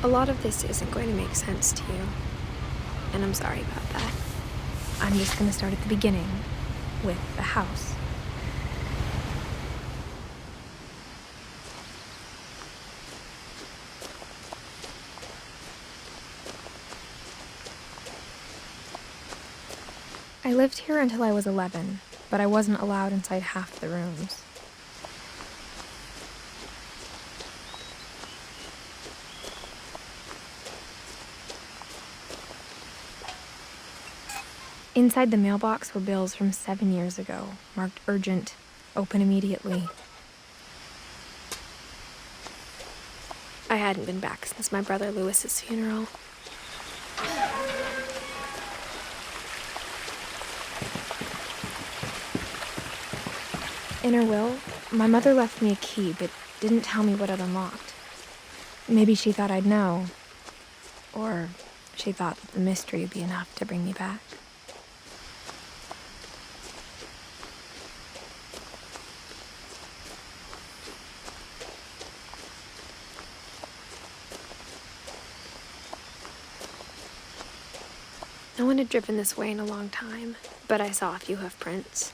A lot of this isn't going to make sense to you, and I'm sorry about that. I'm just going to start at the beginning, with the house. I lived here until I was 11, but I wasn't allowed inside half the rooms. Inside the mailbox were bills from 7 years ago, marked urgent, open immediately. I hadn't been back since my brother Lewis's funeral. In her will, my mother left me a key, but didn't tell me what it unlocked. Maybe she thought I'd know, or she thought that the mystery would be enough to bring me back. No one had driven this way in a long time, but I saw a few hoof prints.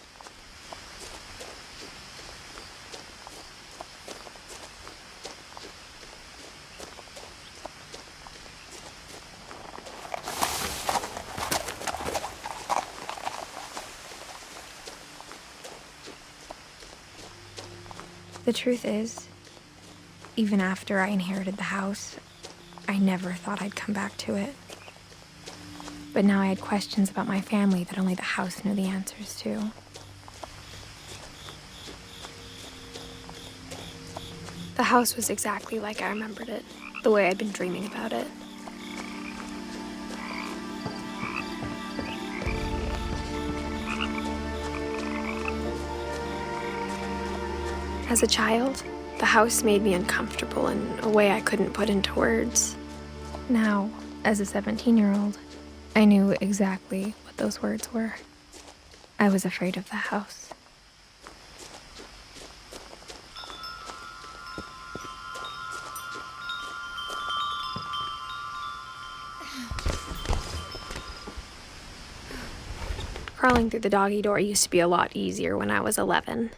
The truth is, even after I inherited the house, I never thought I'd come back to it. But now I had questions about my family that only the house knew the answers to. The house was exactly like I remembered it, the way I'd been dreaming about it. As a child, the house made me uncomfortable in a way I couldn't put into words. Now, as a 17-year-old, I knew exactly what those words were. I was afraid of the house. Crawling through the doggy door used to be a lot easier when I was 11.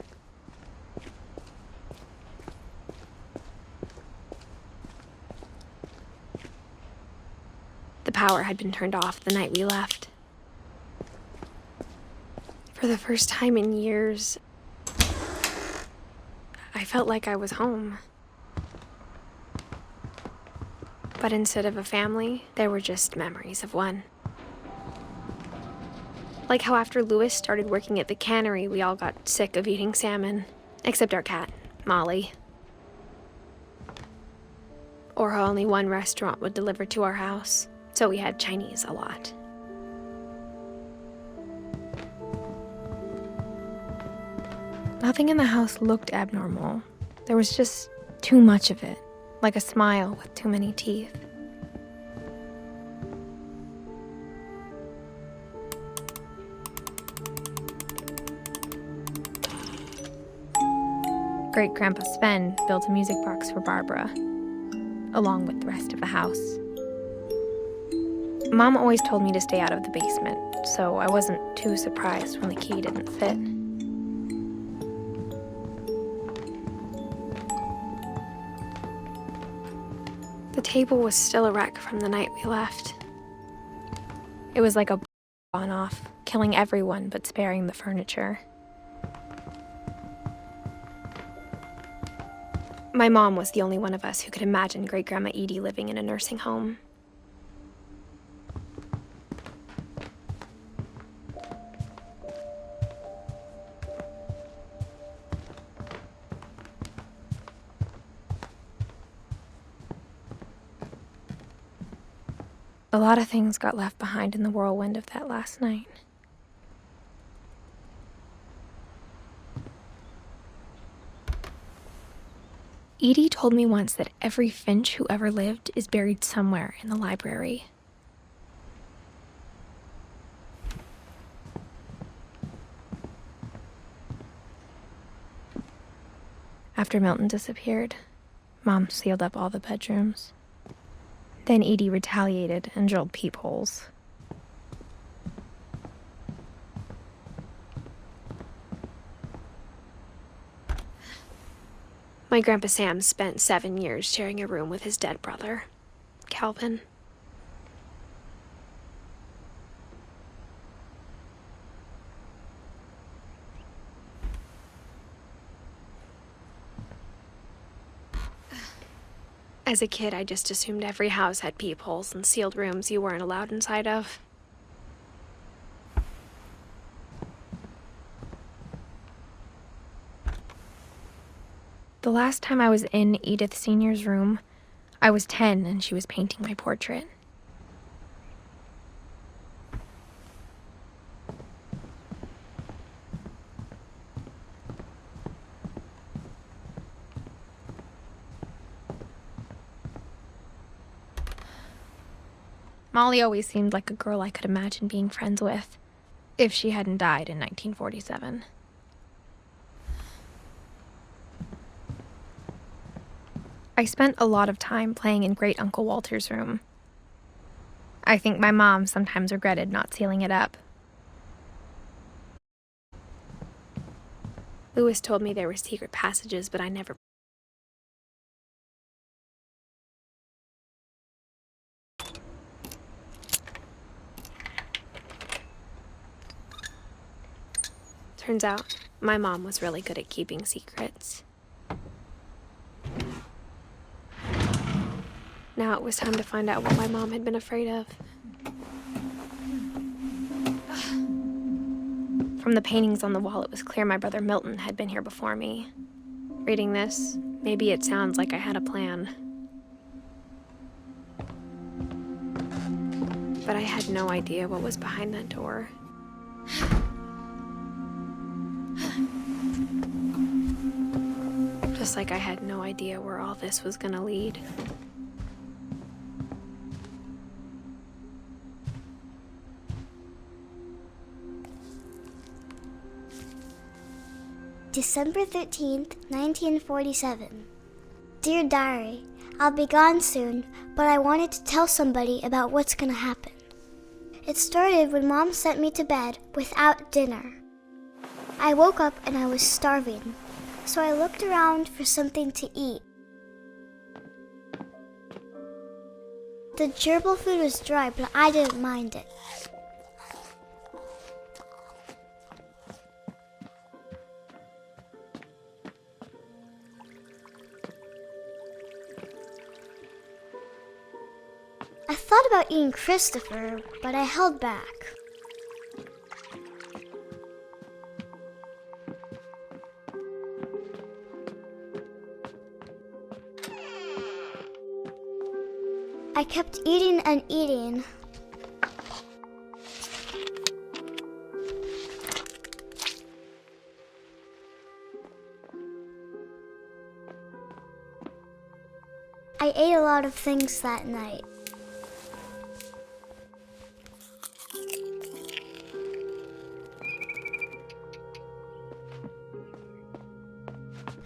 The power had been turned off the night we left. For the first time in years, I felt like I was home. But instead of a family, there were just memories of one. Like how after Lewis started working at the cannery, we all got sick of eating salmon, except our cat, Molly. Or how only one restaurant would deliver to our house. So we had Chinese a lot. Nothing in the house looked abnormal. There was just too much of it, like a smile with too many teeth. Great-Grandpa Sven built a music box for Barbara, along with the rest of the house. Mom always told me to stay out of the basement, so I wasn't too surprised when the key didn't fit. The table was still a wreck from the night we left. It was like a gone off, killing everyone but sparing the furniture. My mom was the only one of us who could imagine Great-Grandma Edie living in a nursing home. A lot of things got left behind in the whirlwind of that last night. Edie told me once that every finch who ever lived is buried somewhere in the library. After Milton disappeared, Mom sealed up all the bedrooms. Then Edie retaliated and drilled peepholes. My Grandpa Sam spent 7 years sharing a room with his dead brother, Calvin. As a kid, I just assumed every house had peepholes and sealed rooms you weren't allowed inside of. The last time I was in Edith Sr.'s room, I was 10 and she was painting my portrait. Molly always seemed like a girl I could imagine being friends with, if she hadn't died in 1947. I spent a lot of time playing in Great Uncle Walter's room. I think my mom sometimes regretted not sealing it up. Louis told me there were secret passages, but I never. Turns out, my mom was really good at keeping secrets. Now it was time to find out what my mom had been afraid of. From the paintings on the wall, it was clear my brother Milton had been here before me. Reading this, maybe it sounds like I had a plan. But I had no idea what was behind that door. Just like I had no idea where all this was gonna lead. December 13th, 1947. Dear Diary, I'll be gone soon, but I wanted to tell somebody about what's gonna happen. It started when Mom sent me to bed without dinner. I woke up and I was starving, so I looked around for something to eat. The gerbil food was dry, but I didn't mind it. I thought about eating Christopher, but I held back. I kept eating and eating. I ate a lot of things that night.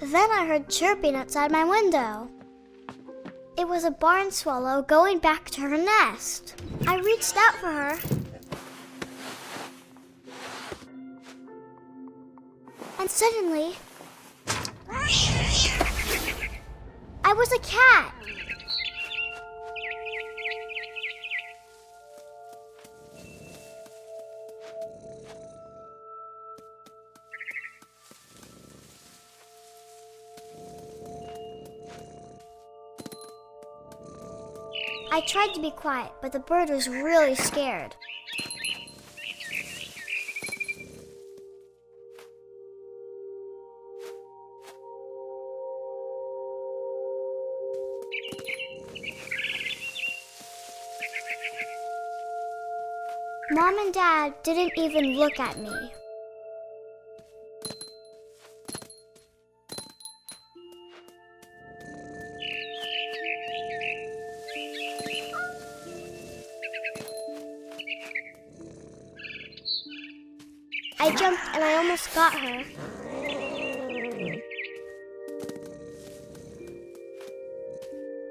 Then I heard chirping outside my window. It was a barn swallow going back to her nest. I reached out for her. And suddenly, I was a cat. I tried to be quiet, but the bird was really scared. Mom and Dad didn't even look at me. I jumped and I almost got her.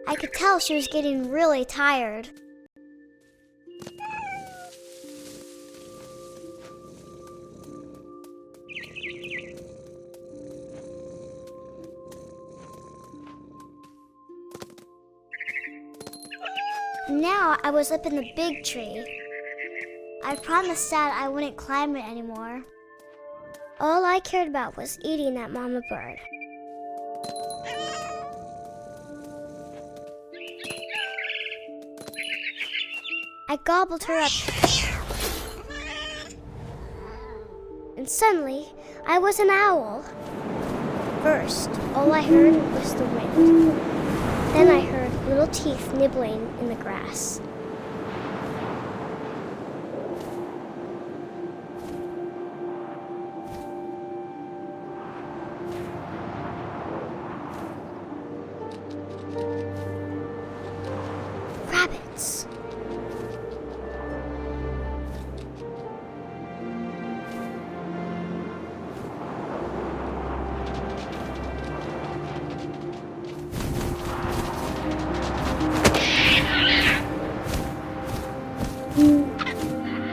I could tell she was getting really tired. Now I was up in the big tree. I promised Dad I wouldn't climb it anymore. All I cared about was eating that mama bird. I gobbled her up. And suddenly, I was an owl. First, all I heard was the wind. Then I heard little teeth nibbling in the grass. Rabbits.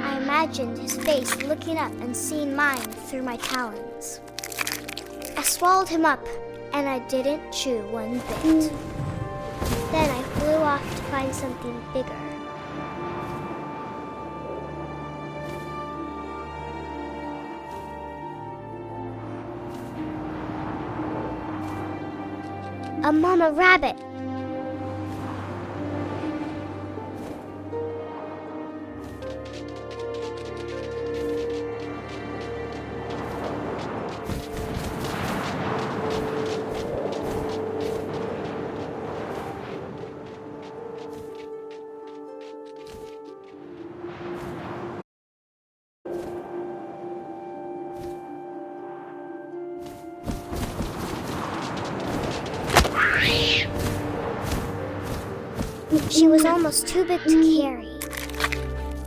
I imagined his face looking up and seeing mine through my talons. I swallowed him up, and I didn't chew one bit. Then I flew off to find something bigger. A mama rabbit. She was almost too big to carry.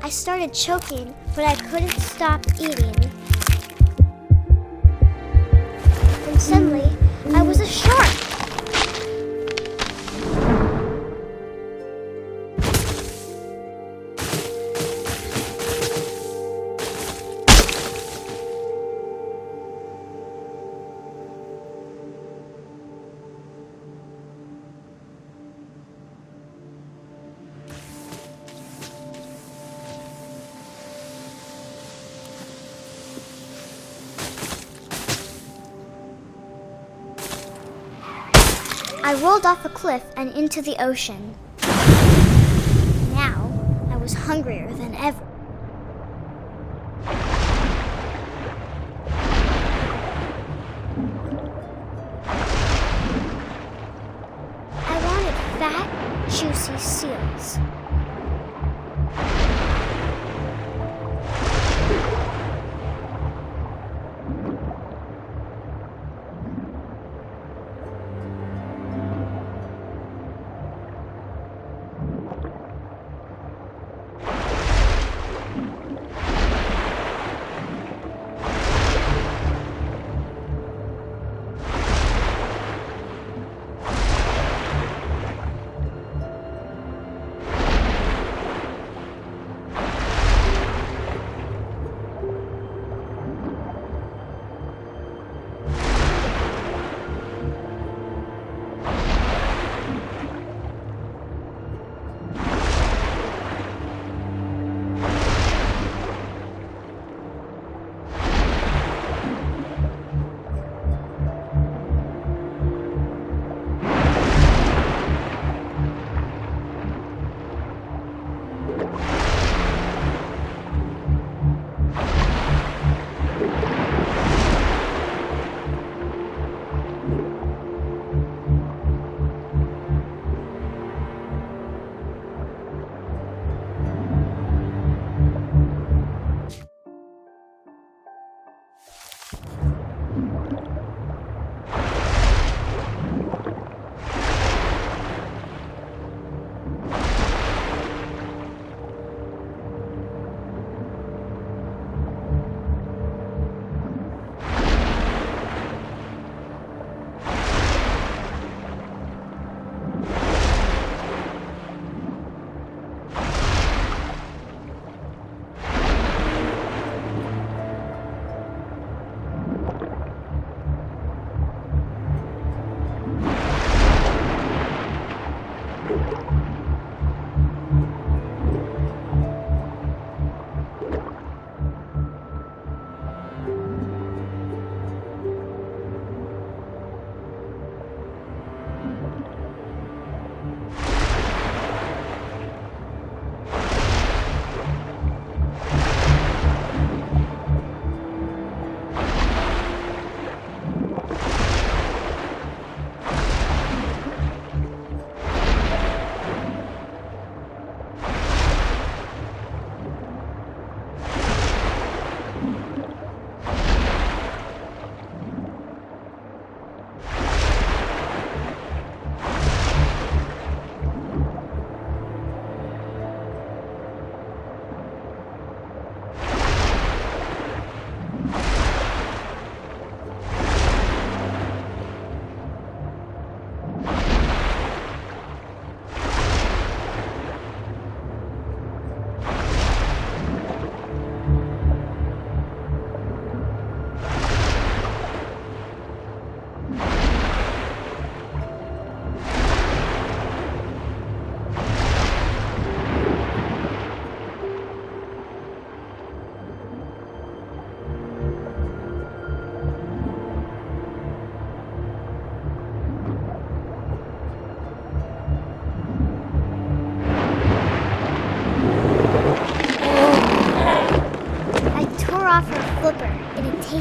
I started choking, but I couldn't stop eating. And suddenly, I was a shark. I rolled off a cliff and into the ocean. Now, I was hungrier than ever. I wanted fat, juicy seals.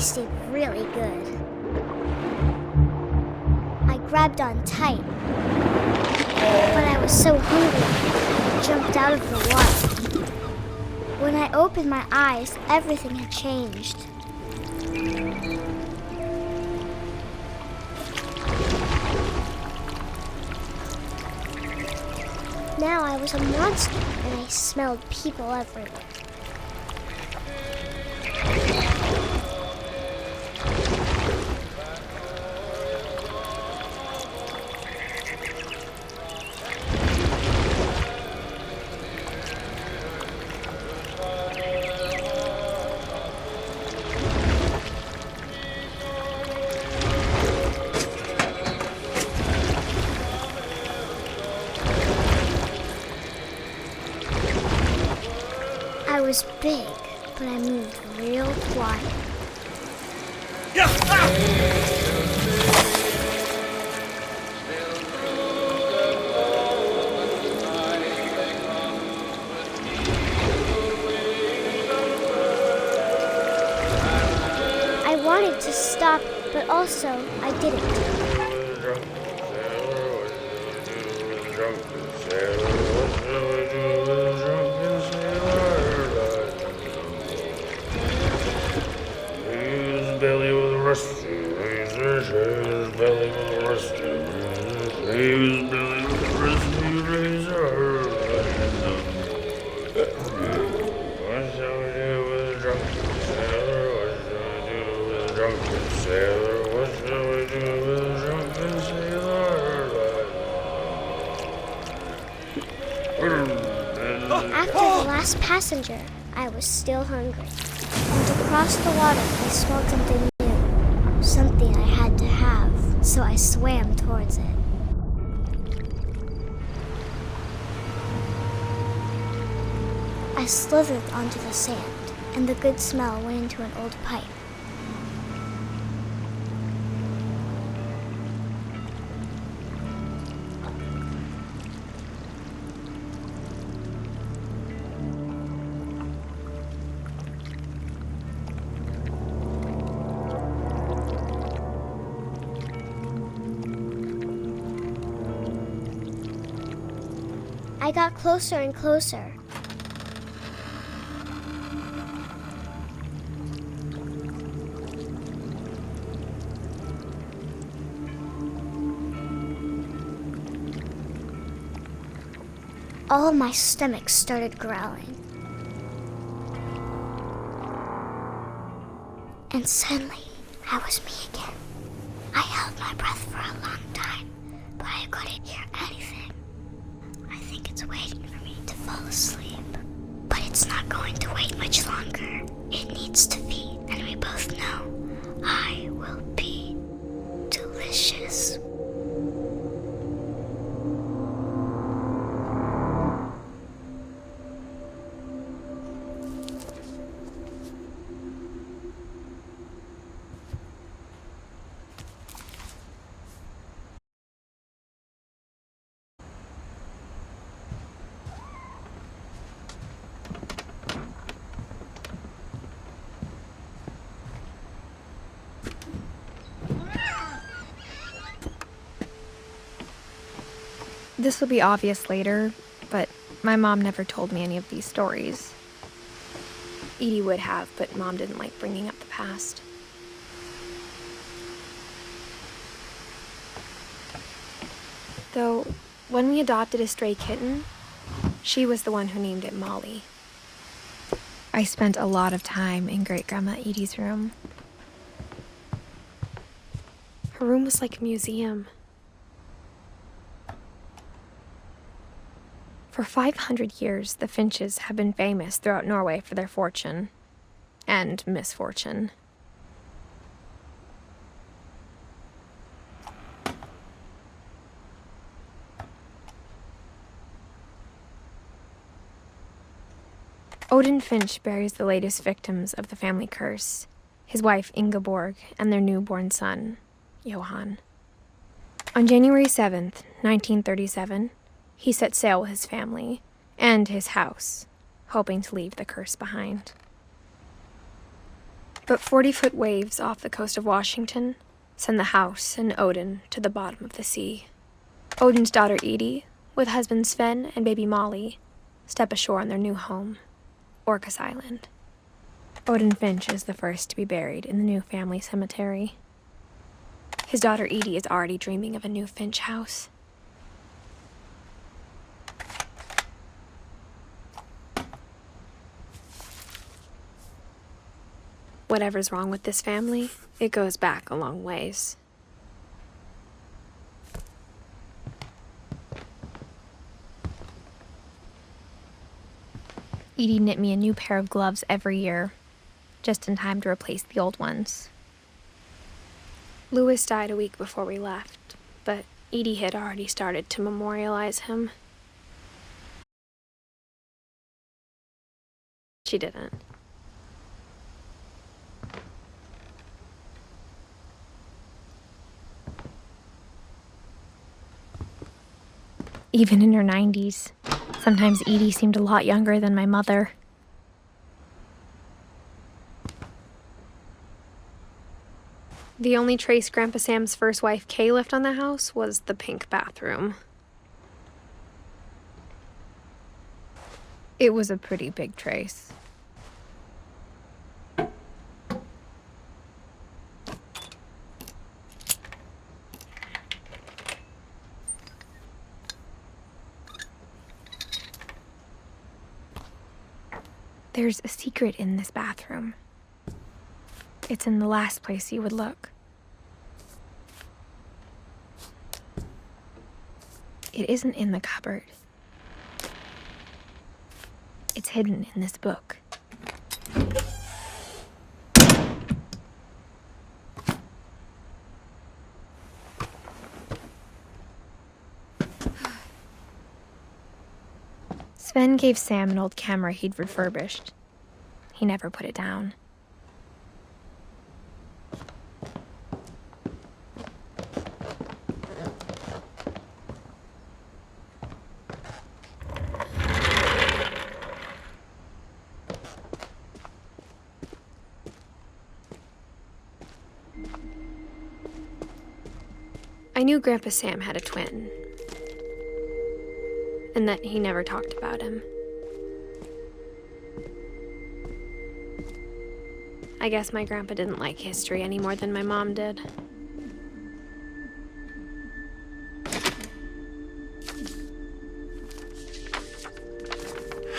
tasted really good. I grabbed on tight, but I was so hungry, I jumped out of the water. When I opened my eyes, everything had changed. Now I was a monster, and I smelled people everywhere. I was big, but I moved real quiet. I wanted to stop, but also I didn't. After the last passenger, I was still hungry. And across the water, I smelled something new. Something I had to have, so I swam towards it. I slithered onto the sand, and the good smell went into an old pipe. I got closer and closer. All of my stomach started growling. And suddenly, I was me again. I held my breath for a long time, but I couldn't hear anything. I think it's waiting for me to fall asleep. But it's not going to wait much longer. It needs to feed, and we both know I will be delicious. This will be obvious later, but my mom never told me any of these stories. Edie would have, but Mom didn't like bringing up the past. Though, when we adopted a stray kitten, she was the one who named it Molly. I spent a lot of time in Great-Grandma Edie's room. Her room was like a museum. For 500 years, the finches have been famous throughout Norway for their fortune and misfortune. Odin Finch buries the latest victims of the family curse, his wife Ingeborg and their newborn son, Johan. On January 7th, 1937, he set sail with his family and his house, hoping to leave the curse behind. But 40-foot waves off the coast of Washington send the house and Odin to the bottom of the sea. Odin's daughter Edith, with husband Sven and baby Molly, step ashore on their new home, Orcas Island. Odin Finch is the first to be buried in the new family cemetery. His daughter Edie is already dreaming of a new Finch house. Whatever's wrong with this family, it goes back a long ways. Edie knit me a new pair of gloves every year, just in time to replace the old ones. Louis died a week before we left, but Edie had already started to memorialize him. She didn't. Even in her 90s, sometimes Edie seemed a lot younger than my mother. The only trace Grandpa Sam's first wife, Kay, left on the house was the pink bathroom. It was a pretty big trace. There's a secret in this bathroom. It's in the last place you would look. It isn't in the cupboard. It's hidden in this book. Sven gave Sam an old camera he'd refurbished. He never put it down. I knew Grandpa Sam had a twin, and that he never talked about him. I guess my grandpa didn't like history any more than my mom did.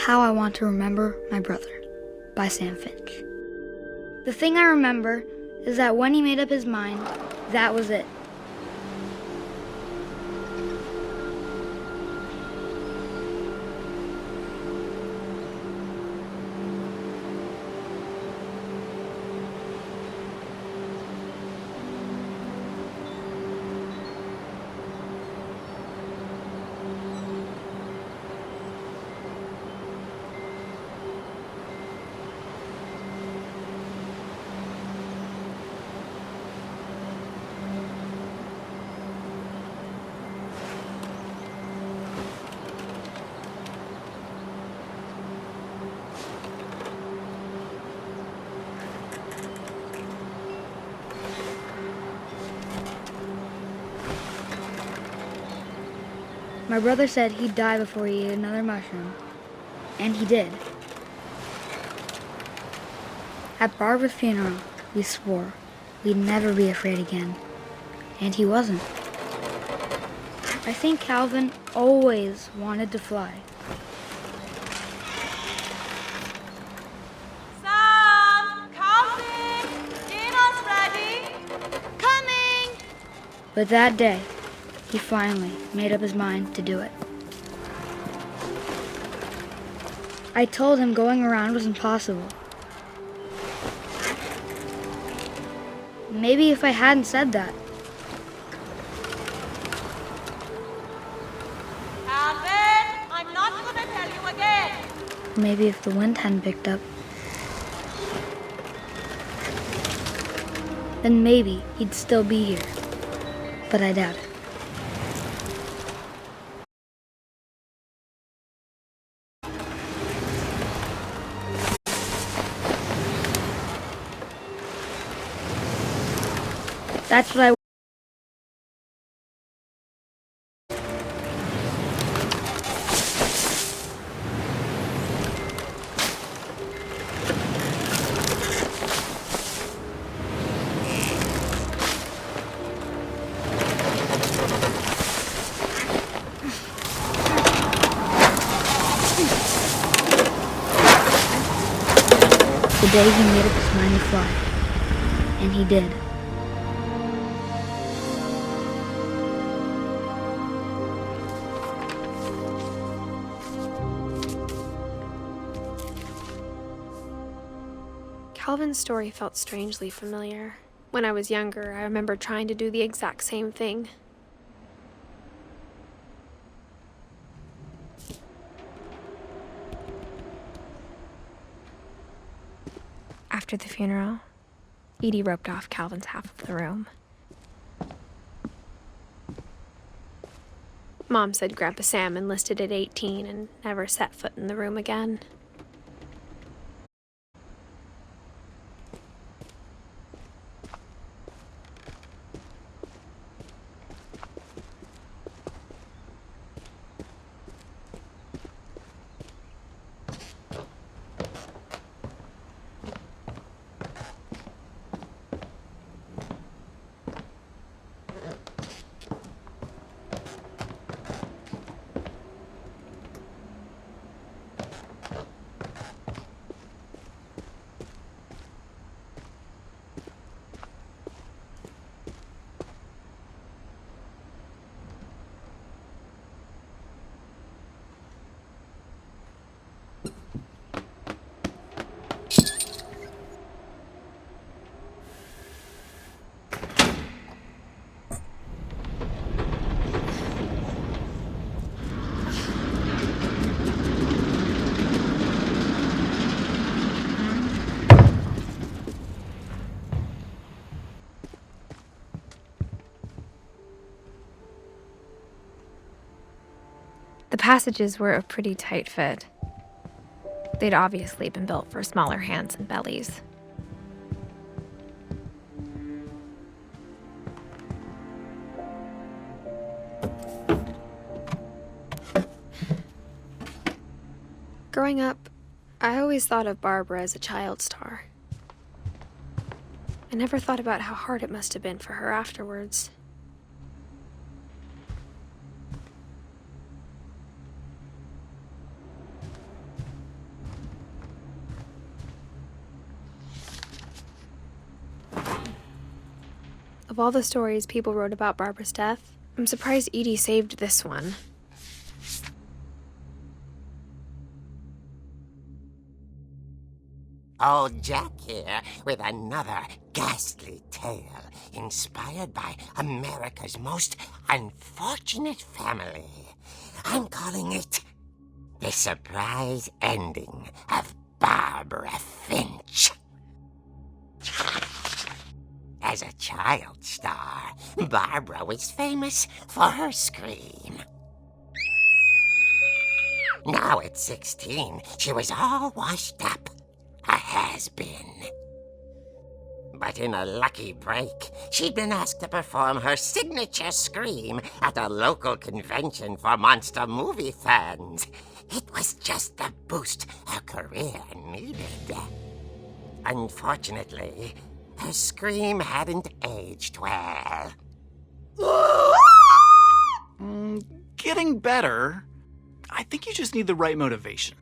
How I Want to Remember My Brother by Sam Finch. The thing I remember is that when he made up his mind, that was it. My brother said he'd die before he ate another mushroom, and he did. At Barbara's funeral, we swore we'd never be afraid again, and he wasn't. I think Calvin always wanted to fly. Sam! Calvin! Dinner's ready! Coming! But that day, he finally made up his mind to do it. I told him going around was impossible. Maybe if I hadn't said that. Calvin! I'm not going to tell you again! Maybe if the wind hadn't picked up. Then maybe he'd still be here. But I doubt it. That's what I... The day he made up his mind to fly. And he did. Calvin's story felt strangely familiar. When I was younger, I remember trying to do the exact same thing. After the funeral, Edie roped off Calvin's half of the room. Mom said Grandpa Sam enlisted at 18 and never set foot in the room again. The passages were a pretty tight fit. They'd obviously been built for smaller hands and bellies. Growing up, I always thought of Barbara as a child star. I never thought about how hard it must have been for her afterwards. Of all the stories people wrote about Barbara's death, I'm surprised Edie saved this one. Old Jack here with another ghastly tale inspired by America's most unfortunate family. I'm calling it The Surprise Ending of Barbara Finch. As a child star, Barbara was famous for her scream. Now at 16, she was all washed up. A has-been. But in a lucky break, she'd been asked to perform her signature scream at a local convention for monster movie fans. It was just the boost her career needed. Unfortunately, her scream hadn't aged well. Getting better. I think you just need the right motivation.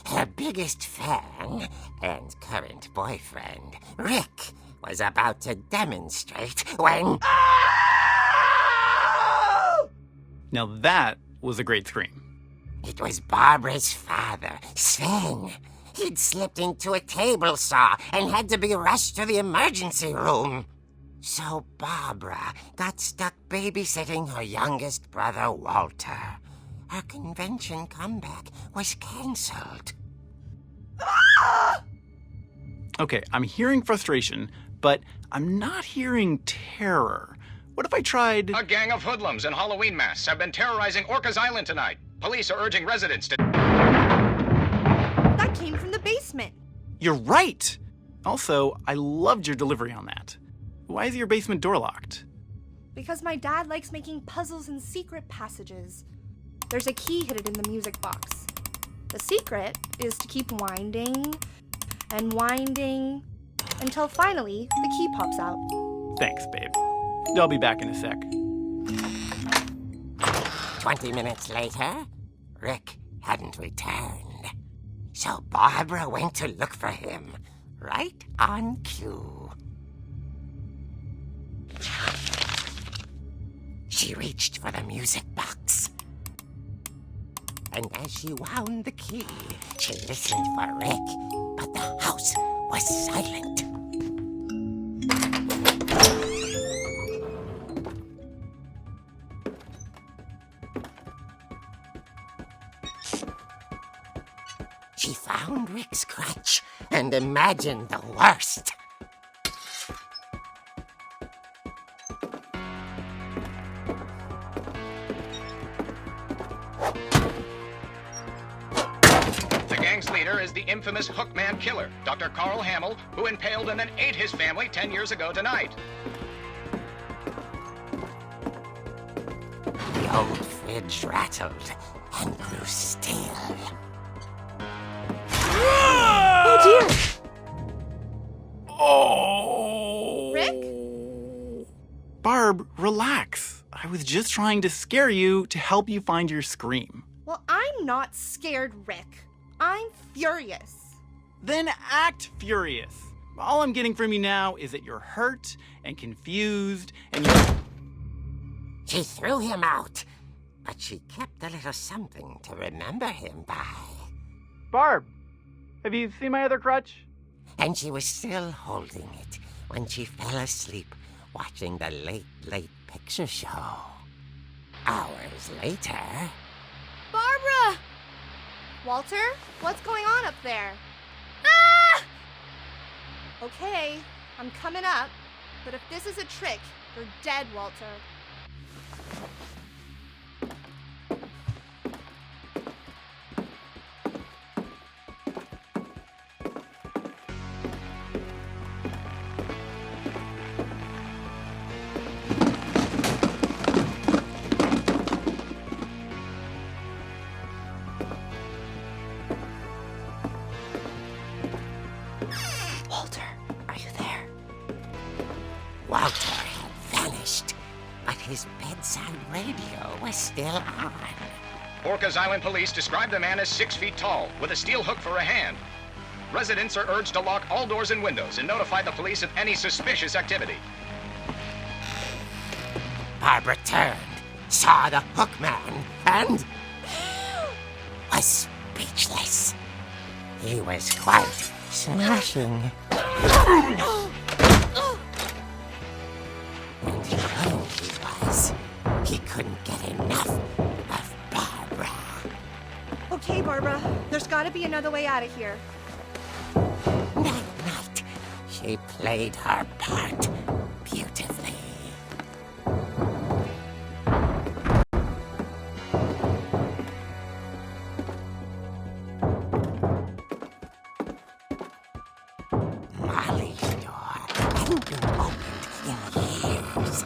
Her biggest fan and current boyfriend, Rick, was about to demonstrate when... Now that was a great scream. It was Barbara's father, Sven. He'd slipped into a table saw and had to be rushed to the emergency room. So Barbara got stuck babysitting her youngest brother, Walter. Her convention comeback was cancelled. Okay, I'm hearing frustration, but I'm not hearing terror. What if I tried... A gang of hoodlums in Halloween masks have been terrorizing Orcas Island tonight. Police are urging residents to... That came from the basement. You're right! Also, I loved your delivery on that. why is your basement door locked? Because my dad likes making puzzles and secret passages. There's a key hidden in the music box. The secret is to keep winding and winding until finally the key pops out. Thanks, babe. I'll be back in a sec. 20 minutes later, Rick hadn't returned. So Barbara went to look for him, right on cue. She reached for the music box. And as she wound the key, she listened for Rick, but the house was silent. She found Rick's crutch and imagined the worst. The gang's leader is the infamous Hookman killer, Dr. Carl Hamill, who impaled and then ate his family 10 years ago tonight. The old fridge rattled and grew still. Oh dear! Oh! Rick? Barb, relax. I was just trying to scare you to help you find your scream. Well, I'm not scared, Rick. I'm furious. Then act furious. All I'm getting from you now is that you're hurt and confused and you're... She threw him out, but she kept a little something to remember him by. Barb, have you seen my other crutch? And she was still holding it when she fell asleep watching the Late Late Picture Show. Hours later... Barbara! Walter, what's going on up there? Ah! Okay, I'm coming up, but if this is a trick, you're dead, Walter. Walter, are you there? Walter had vanished, but his bedside radio was still on. Orcas Island police describe the man as 6 feet tall, with a steel hook for a hand. Residents are urged to lock all doors and windows and notify the police of any suspicious activity. Barbara turned, saw the Hookman, and was speechless. He was quite smashing. And who he was, he couldn't get enough of Barbara. Okay, Barbara, there's gotta be another way out of here. That night, she played her part beautifully. Molly's door hadn't been opened in years.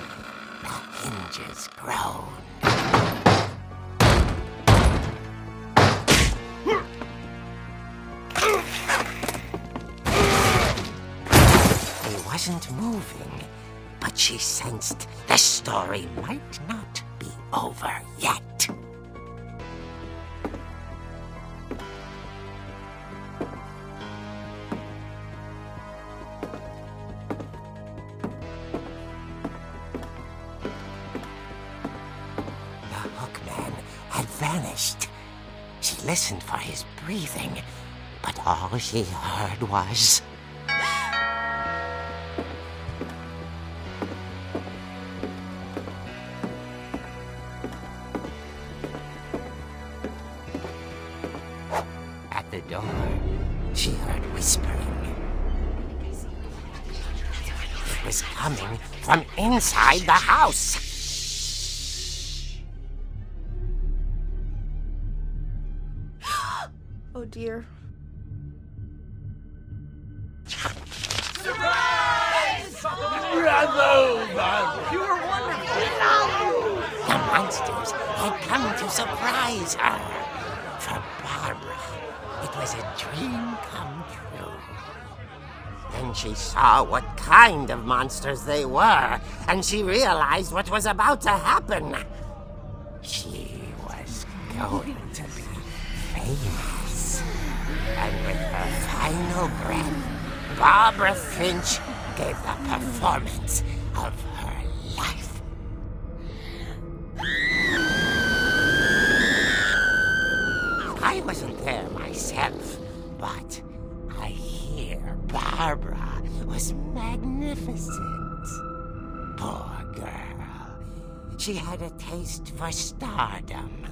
The hinges groaned. He wasn't moving, but she sensed the story might not be over yet. The Hookman had vanished. She listened for his breathing, but all she heard was... At the door, she heard whispering. It was coming from inside the house. Oh dear. Run! You were wonderful. The monsters had come to surprise her. For Barbara, it was a dream come true. Then she saw what kind of monsters they were, and she realized what was about to happen. She was going to be famous. And with her final breath, Barbara Finch gave the performance of her life. I wasn't there myself, but I hear Barbara was magnificent. Poor girl. She had a taste for stardom.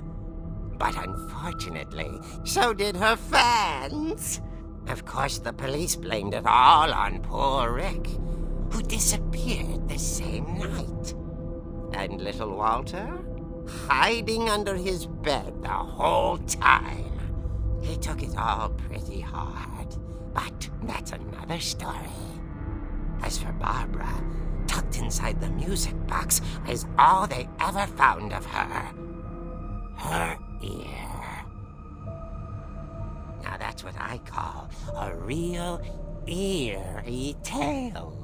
But unfortunately, so did her fans. Of course, the police blamed it all on poor Rick, who disappeared the same night. And little Walter? Hiding under his bed the whole time. He took it all pretty hard, but that's another story. As for Barbara, tucked inside the music box is all they ever found of her. Her ear. Now that's what I call a real eerie tale.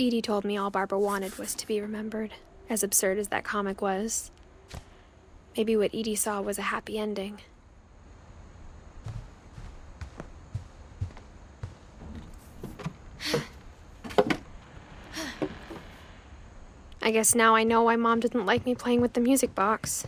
Edie told me all Barbara wanted was to be remembered, as absurd as that comic was. Maybe what Edie saw was a happy ending. I guess now I know why Mom didn't like me playing with the music box.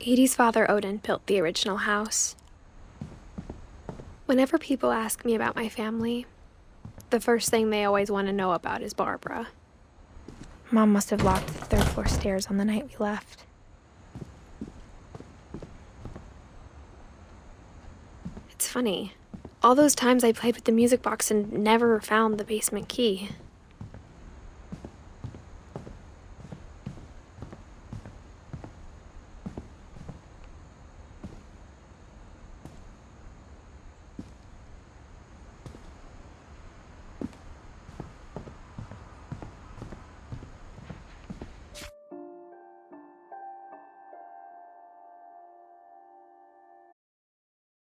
Edie's father, Odin, built the original house. Whenever people ask me about my family, the first thing they always want to know about is Barbara. Mom must have locked the third floor stairs on the night we left. It's funny. All those times I played with the music box and never found the basement key.